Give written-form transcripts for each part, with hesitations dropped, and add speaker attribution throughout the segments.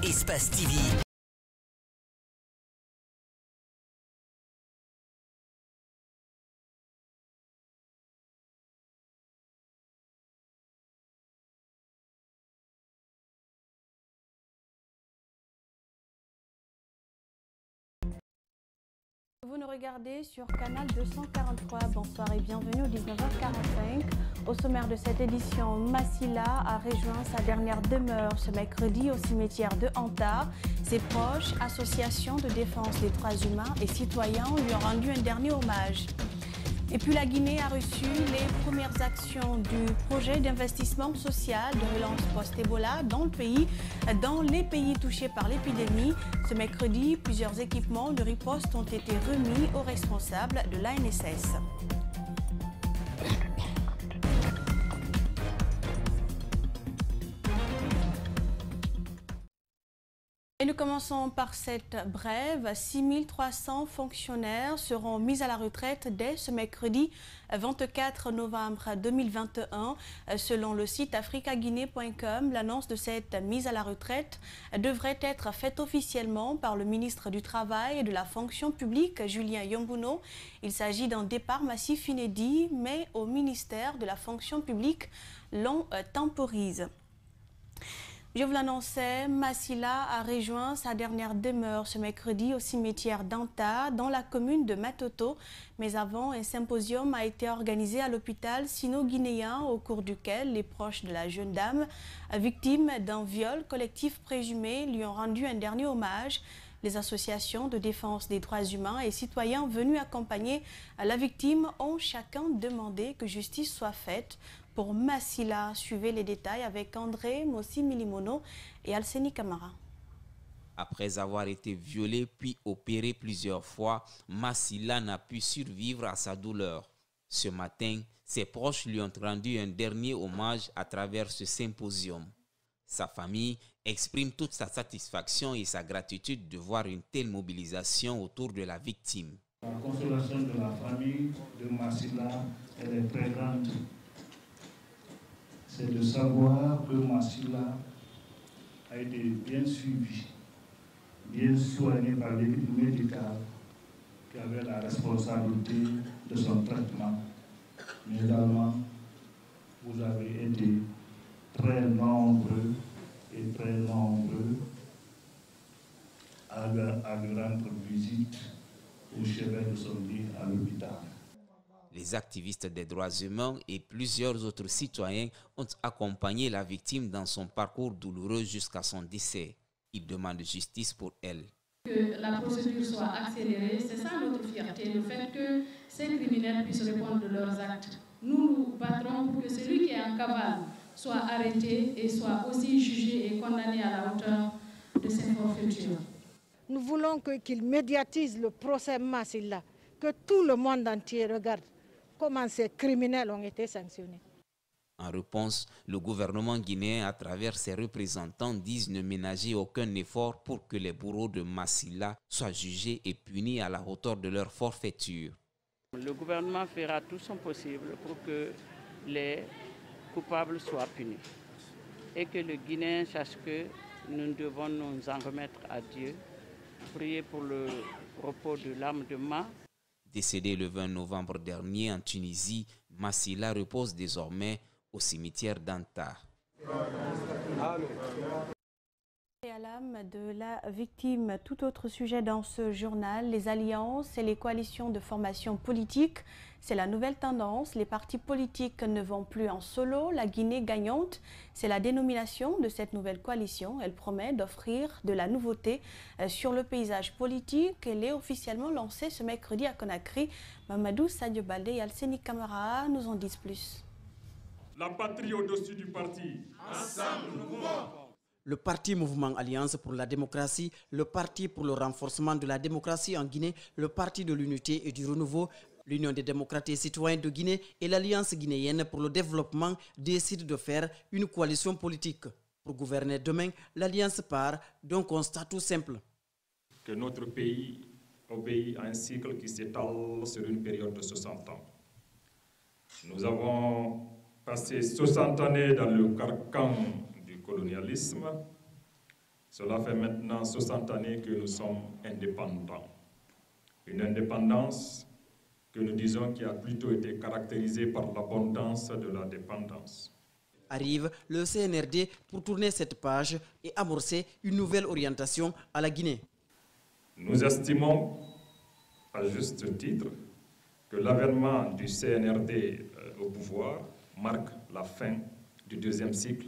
Speaker 1: Espace TV.
Speaker 2: Vous nous regardez sur Canal 243. Bonsoir et bienvenue au 19h45. Au sommaire de cette édition, Massila a rejoint sa dernière demeure ce mercredi au cimetière de Anta. Ses proches, associations de défense des droits humains et citoyens lui ont rendu un dernier hommage. Et puis la Guinée a reçu les premières actions du projet d'investissement social de relance post-Ebola dans le pays, dans les pays touchés par l'épidémie. Ce mercredi, plusieurs équipements de riposte ont été remis aux responsables de l'ANSS. Et nous commençons par cette brève. 6300 fonctionnaires seront mis à la retraite dès ce mercredi 24 novembre 2021. Selon le site africaguinée.com, l'annonce de cette mise à la retraite devrait être faite officiellement par le ministre du Travail et de la Fonction publique, Julien Yombuno. Il s'agit d'un départ massif inédit, mais au ministère de la Fonction publique, l'on temporise. Je vous l'annonçais, Massila a rejoint sa dernière demeure ce mercredi au cimetière d'Anta, dans la commune de Matoto. Mais avant, un symposium a été organisé à l'hôpital sino-guinéen au cours duquel les proches de la jeune dame, victime d'un viol collectif présumé, lui ont rendu un dernier hommage. Les associations de défense des droits humains et citoyens venus accompagner la victime ont chacun demandé que justice soit faite. Pour Massila, suivez les détails avec André Mossi Milimono et Alseni Camara.
Speaker 3: Après avoir été violé puis opéré plusieurs fois, Massila n'a pu survivre à sa douleur. Ce matin, ses proches lui ont rendu un dernier hommage à travers ce symposium. Sa famille exprime toute sa satisfaction et sa gratitude de voir une telle mobilisation autour de la victime.
Speaker 4: La consolation de la famille de Massila, elle est très grande. C'est de savoir que Massila a été bien suivi, bien soigné par l'équipe médicale qui avait la responsabilité de son traitement. Mais également, vous avez été très nombreux à lui rendre visite au chevet de son lit à l'hôpital.
Speaker 3: Les activistes des droits humains et plusieurs autres citoyens ont accompagné la victime dans son parcours douloureux jusqu'à son décès. Ils demandent justice pour elle.
Speaker 5: Que la procédure soit accélérée, c'est ça notre fierté, le fait que ces criminels puissent répondre de leurs actes. Nous nous battrons pour que celui qui est en cavale soit arrêté et soit aussi jugé et condamné à la hauteur de ses forfaitures.
Speaker 6: Nous voulons qu'il médiatise le procès Massila, que tout le monde entier regarde comment ces criminels ont été sanctionnés.
Speaker 3: En réponse, le gouvernement guinéen, à travers ses représentants, disent ne ménager aucun effort pour que les bourreaux de Massila soient jugés et punis à la hauteur de leur forfaiture.
Speaker 7: Le gouvernement fera tout son possible pour que les coupables soient punis et que le Guinéen sache que nous devons nous en remettre à Dieu, prier pour le repos de l'âme de Ma.
Speaker 3: Décédé le 20 novembre dernier en Tunisie, Massila repose désormais au cimetière d'Anta.
Speaker 2: Et à l'âme de la victime, tout autre sujet dans ce journal, les alliances et les coalitions de formation politique. C'est la nouvelle tendance, les partis politiques ne vont plus en solo, la Guinée gagnante. C'est la dénomination de cette nouvelle coalition. Elle promet d'offrir de la nouveauté sur le paysage politique. Elle est officiellement lancée ce mercredi à Conakry. Mamadou Sadio Baldé et Alseni Camara nous en disent plus.
Speaker 8: La patrie au-dessus du parti. Ensemble, nous pouvons.
Speaker 9: Le parti Mouvement Alliance pour la démocratie, le parti pour le renforcement de la démocratie en Guinée, le parti de l'unité et du renouveau, l'Union des démocrates et citoyens de Guinée et l'Alliance guinéenne pour le développement décident de faire une coalition politique. Pour gouverner demain, l'Alliance part d'un constat tout simple.
Speaker 8: Que notre pays obéit à un cycle qui s'étale sur une période de 60 ans. Nous avons passé 60 années dans le carcan du colonialisme, Cela fait maintenant 60 années que nous sommes indépendants. Une indépendance que nous disons qui a plutôt été caractérisée par l'abondance de la dépendance.
Speaker 9: Arrive le CNRD pour tourner cette page et amorcer une nouvelle orientation à la Guinée.
Speaker 8: Nous estimons, à juste titre, que l'avènement du CNRD au pouvoir marque la fin du deuxième cycle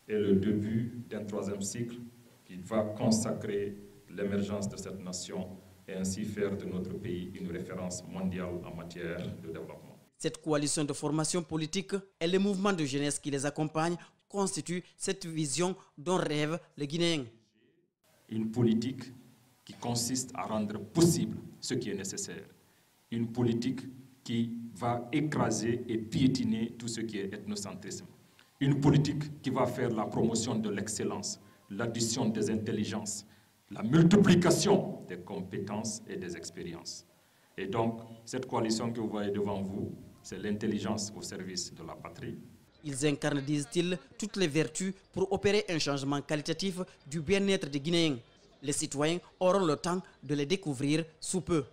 Speaker 8: et le début d'un troisième cycle qui va consacrer l'émergence de cette nation et ainsi faire de notre pays une référence mondiale en matière de développement.
Speaker 9: Cette coalition de formation politique et les mouvements de jeunesse qui les accompagnent constituent cette vision dont rêvent les Guinéens.
Speaker 8: Une politique qui consiste à rendre possible ce qui est nécessaire. Une politique qui va écraser et piétiner tout ce qui est ethnocentrisme. Une politique qui va faire la promotion de l'excellence, l'addition des intelligences, la multiplication des compétences et des expériences. Et donc, cette coalition que vous voyez devant vous, c'est l'intelligence au service de la patrie.
Speaker 9: Ils incarnent, disent-ils, toutes les vertus pour opérer un changement qualitatif du bien-être des Guinéens. Les citoyens auront le temps de les découvrir sous peu.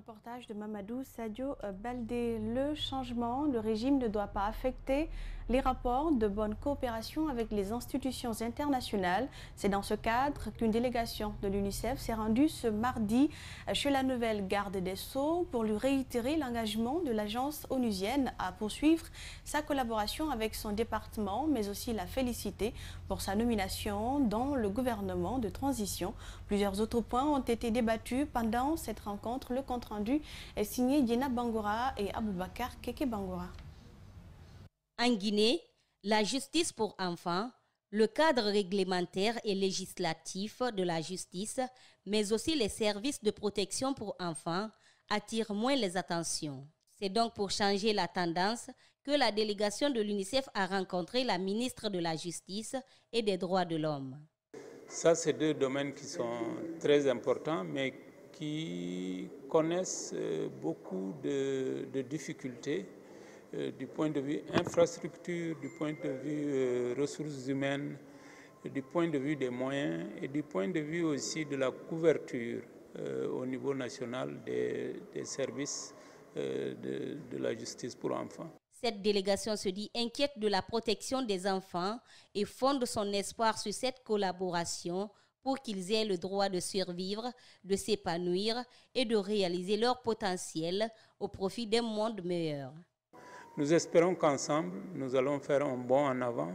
Speaker 2: Reportage de Mamadou Sadio Baldé. Le changement de régime ne doit pas affecter les rapports de bonne coopération avec les institutions internationales. C'est dans ce cadre qu'une délégation de l'UNICEF s'est rendue ce mardi chez la nouvelle garde des Sceaux pour lui réitérer l'engagement de l'agence onusienne à poursuivre sa collaboration avec son département, mais aussi la féliciter pour sa nomination dans le gouvernement de transition. Plusieurs autres points ont été débattus pendant cette rencontre. Le compte-rendu est signé Dina Bangoura et Aboubakar Keke Bangoura.
Speaker 1: En Guinée, la justice pour enfants, le cadre réglementaire et législatif de la justice, mais aussi les services de protection pour enfants attirent moins les attentions. C'est donc pour changer la tendance que la délégation de l'UNICEF a rencontré la ministre de la Justice et des Droits de l'Homme.
Speaker 10: Ça, c'est deux domaines qui sont très importants, mais qui connaissent beaucoup de difficultés du point de vue infrastructure, du point de vue ressources humaines, du point de vue des moyens et du point de vue aussi de la couverture au niveau national des services de la justice pour enfants.
Speaker 1: Cette délégation se dit inquiète de la protection des enfants et fonde son espoir sur cette collaboration pour qu'ils aient le droit de survivre, de s'épanouir et de réaliser leur potentiel au profit d'un monde meilleur.
Speaker 10: Nous espérons qu'ensemble, nous allons faire un bond en avant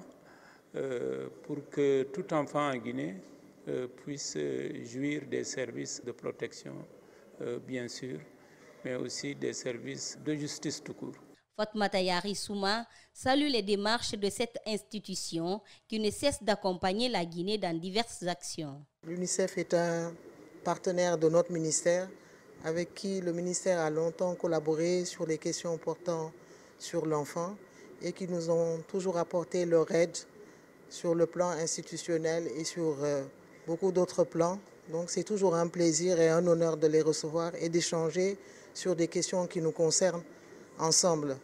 Speaker 10: pour que tout enfant en Guinée puisse jouir des services de protection, bien sûr, mais aussi des services de justice tout court.
Speaker 1: Fatmata Yari Souma salue les démarches de cette institution qui ne cesse d'accompagner la Guinée dans diverses actions.
Speaker 11: L'UNICEF est un partenaire de notre ministère avec qui le ministère a longtemps collaboré sur les questions portant sur l'enfant et qui nous ont toujours apporté leur aide sur le plan institutionnel et sur beaucoup d'autres plans. Donc c'est toujours un plaisir et un honneur de les recevoir et d'échanger sur des questions qui nous concernent ensemble.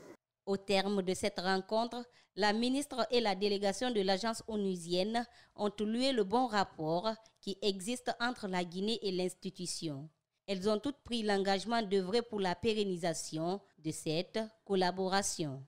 Speaker 1: Au terme de cette rencontre, la ministre et la délégation de l'agence onusienne ont loué le bon rapport qui existe entre la Guinée et l'institution. Elles ont toutes pris l'engagement d'œuvrer pour la pérennisation de cette collaboration.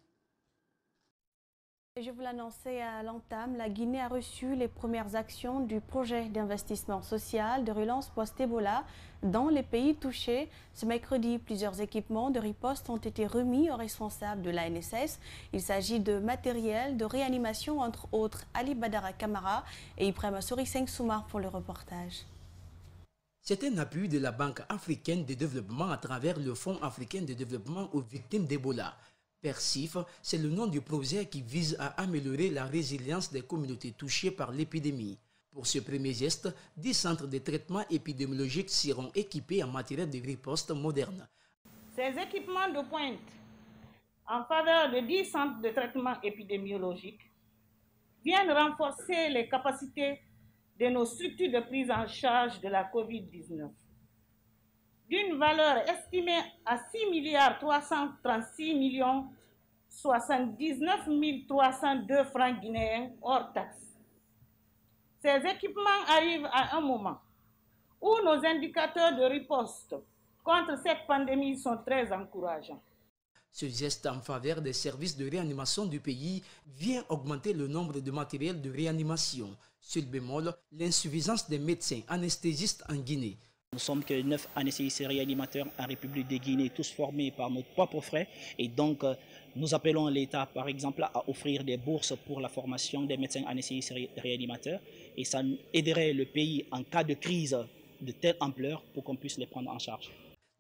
Speaker 2: Je vous l'annonçais à l'entame, la Guinée a reçu les premières actions du projet d'investissement social de relance post-Ebola dans les pays touchés. Ce mercredi, plusieurs équipements de riposte ont été remis aux responsables de l'ANSS. Il s'agit de matériel de réanimation, entre autres Ali Badara Kamara et Ibrahima Sori Souma pour le reportage.
Speaker 12: C'est un appui de la Banque africaine de développement à travers le Fonds africain de développement aux victimes d'Ebola. PERSIF, c'est le nom du projet qui vise à améliorer la résilience des communautés touchées par l'épidémie. Pour ce premier geste, 10 centres de traitement épidémiologique seront équipés en matériel de riposte moderne.
Speaker 13: Ces équipements de pointe en faveur de 10 centres de traitement épidémiologique viennent renforcer les capacités de nos structures de prise en charge de la COVID-19. D'une valeur estimée à 6 336 079 302 francs guinéens hors taxes.
Speaker 5: Ces équipements arrivent à un moment où nos indicateurs de riposte contre cette pandémie sont très encourageants.
Speaker 12: Ce geste en faveur des services de réanimation du pays vient augmenter le nombre de matériels de réanimation. Seul bémol, l'insuffisance des médecins anesthésistes en Guinée.
Speaker 14: Nous sommes que 9 anesthésistes réanimateurs en République de Guinée, tous formés par nos propres frais. Et donc, nous appelons l'État, par exemple, à offrir des bourses pour la formation des médecins anesthésistes réanimateurs. Et ça aiderait le pays en cas de crise de telle ampleur pour qu'on puisse les prendre en charge.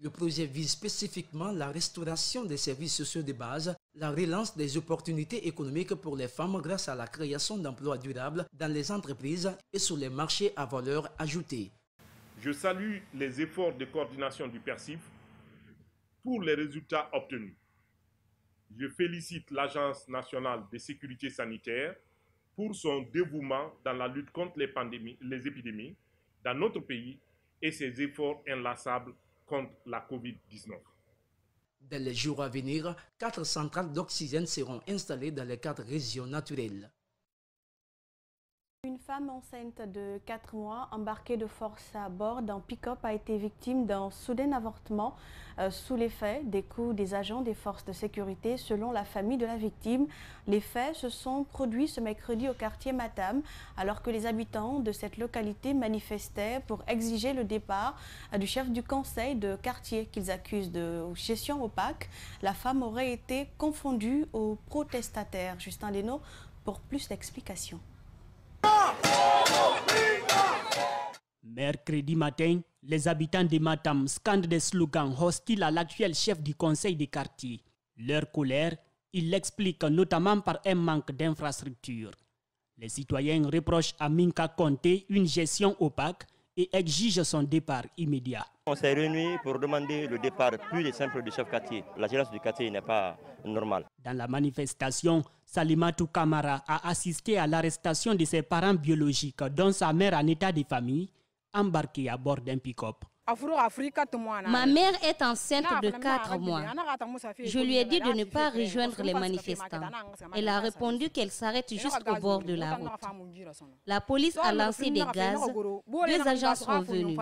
Speaker 12: Le projet vise spécifiquement la restauration des services sociaux de base, la relance des opportunités économiques pour les femmes grâce à la création d'emplois durables dans les entreprises et sur les marchés à valeur ajoutée.
Speaker 15: Je salue les efforts de coordination du PERSIF pour les résultats obtenus. Je félicite l'Agence nationale de sécurité sanitaire pour son dévouement dans la lutte contre les épidémies dans notre pays et ses efforts inlassables contre la COVID-19.
Speaker 12: Dans les jours à venir, 4 centrales d'oxygène seront installées dans les 4 régions naturelles.
Speaker 2: Une femme enceinte de 4 mois embarquée de force à bord d'un pick-up a été victime d'un soudain avortement sous l'effet des coups des agents des forces de sécurité selon la famille de la victime. Les faits se sont produits ce mercredi au quartier Matam alors que les habitants de cette localité manifestaient pour exiger le départ du chef du conseil de quartier qu'ils accusent de gestion opaque. La femme aurait été confondue aux protestataires. Justin Leno pour plus d'explications.
Speaker 16: Mercredi matin, les habitants de Matam scandent des slogans hostiles à l'actuel chef du conseil des quartiers. Leur colère, ils l'expliquent notamment par un manque d'infrastructures. Les citoyens reprochent à Minka Conté une gestion opaque et exigent son départ immédiat.
Speaker 17: On s'est réunis pour demander le départ plus simple du chef quartier. La gérance du quartier n'est pas normale. Dans
Speaker 16: la manifestation, Salimatou Kamara a assisté à l'arrestation de ses parents biologiques, dont sa mère en état de famille, embarquée à bord d'un pick-up.
Speaker 1: Ma mère est enceinte de 4 mois. Je lui ai dit de ne pas rejoindre les manifestants. Elle a répondu qu'elle s'arrête juste au bord de la route. La police a lancé des gaz. 2 agents sont venus.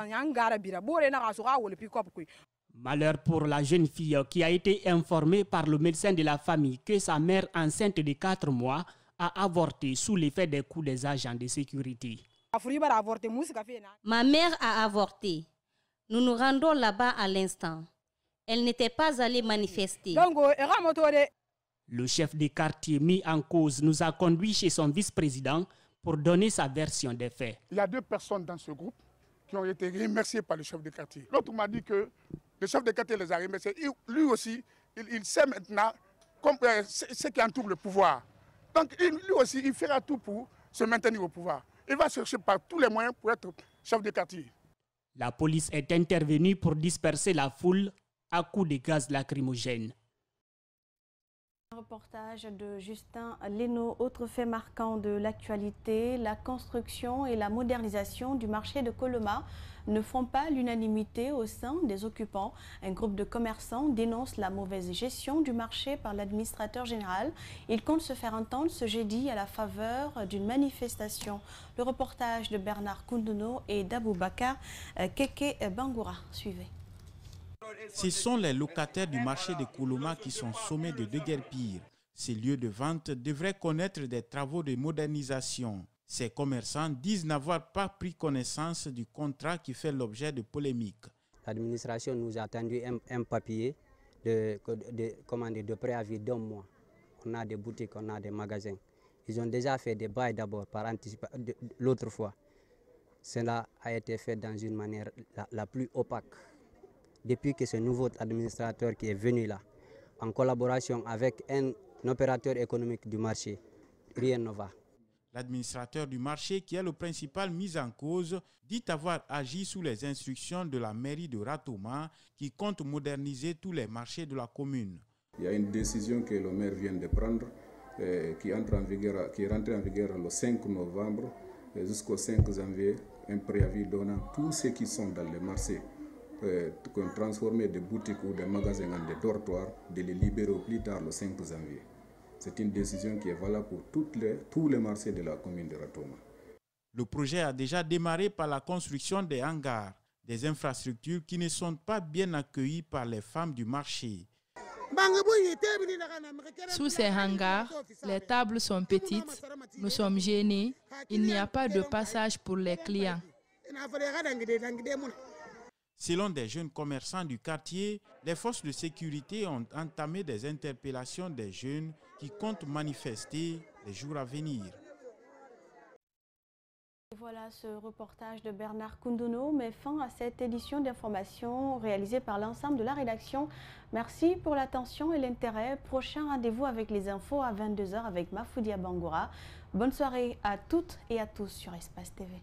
Speaker 16: Malheur pour la jeune fille qui a été informée par le médecin de la famille que sa mère enceinte de 4 mois a avorté sous l'effet des coups des agents de sécurité.
Speaker 1: Ma mère a avorté. Nous nous rendons là-bas à l'instant. Elle n'était pas allée manifester.
Speaker 16: Le chef des quartiers mis en cause nous a conduits chez son vice-président pour donner sa version des faits.
Speaker 18: Il y a 2 personnes dans ce groupe qui ont été remerciées par le chef de quartier. L'autre m'a dit que le chef de quartier les a remerciés. Lui aussi, il sait maintenant ce qui entoure le pouvoir. Donc lui aussi, il fera tout pour se maintenir au pouvoir. Il va chercher par tous les moyens pour être chef de quartier.
Speaker 16: La police est intervenue pour disperser la foule à coups de gaz lacrymogène.
Speaker 2: Un reportage de Justin Leno. Autre fait marquant de l'actualité, la construction et la modernisation du marché de Koloma ne font pas l'unanimité au sein des occupants. Un groupe de commerçants dénonce la mauvaise gestion du marché par l'administrateur général. Il compte se faire entendre ce jeudi à la faveur d'une manifestation. Le reportage de Bernard Koundouno et d'Aboubacar Keke Bangoura. Suivez.
Speaker 19: Ce sont les locataires du marché de Koloma qui sont sommés de déguerpir. Ces lieux de vente devraient connaître des travaux de modernisation. Ces commerçants disent n'avoir pas pris connaissance du contrat qui fait l'objet de polémiques.
Speaker 20: L'administration nous a tendu un papier de préavis d'1 mois. On a des boutiques, on a des magasins. Ils ont déjà fait des bails d'abord par anticipation l'autre fois. Cela a été fait dans une manière la plus opaque. Depuis que ce nouveau administrateur qui est venu là, en collaboration avec un opérateur économique du marché, rien ne va.
Speaker 19: L'administrateur du marché, qui est le principal mis en cause, dit avoir agi sous les instructions de la mairie de Ratoma, qui compte moderniser tous les marchés de la commune.
Speaker 21: Il y a une décision que le maire vient de prendre, qui est rentrée en vigueur le 5 novembre jusqu'au 5 janvier, un préavis donnant tous ceux qui sont dans les marchés, transformer des boutiques ou des magasins en des dortoirs, de les libérer au plus tard le 5 janvier. C'est une décision qui est valable pour tous les marchés de la commune de Ratoma.
Speaker 19: Le projet a déjà démarré par la construction des hangars, des infrastructures qui ne sont pas bien accueillies par les femmes du marché.
Speaker 4: Sous ces hangars, les tables sont petites, nous sommes gênés, il n'y a pas de passage pour les clients.
Speaker 19: Selon des jeunes commerçants du quartier, les forces de sécurité ont entamé des interpellations des jeunes qui comptent manifester les jours à venir.
Speaker 2: Voilà, ce reportage de Bernard Koundouno met fin à cette édition d'information réalisée par l'ensemble de la rédaction. Merci pour l'attention et l'intérêt. Prochain rendez-vous avec les infos à 22h avec Mafoudia Bangoura. Bonne soirée à toutes et à tous sur Espace TV.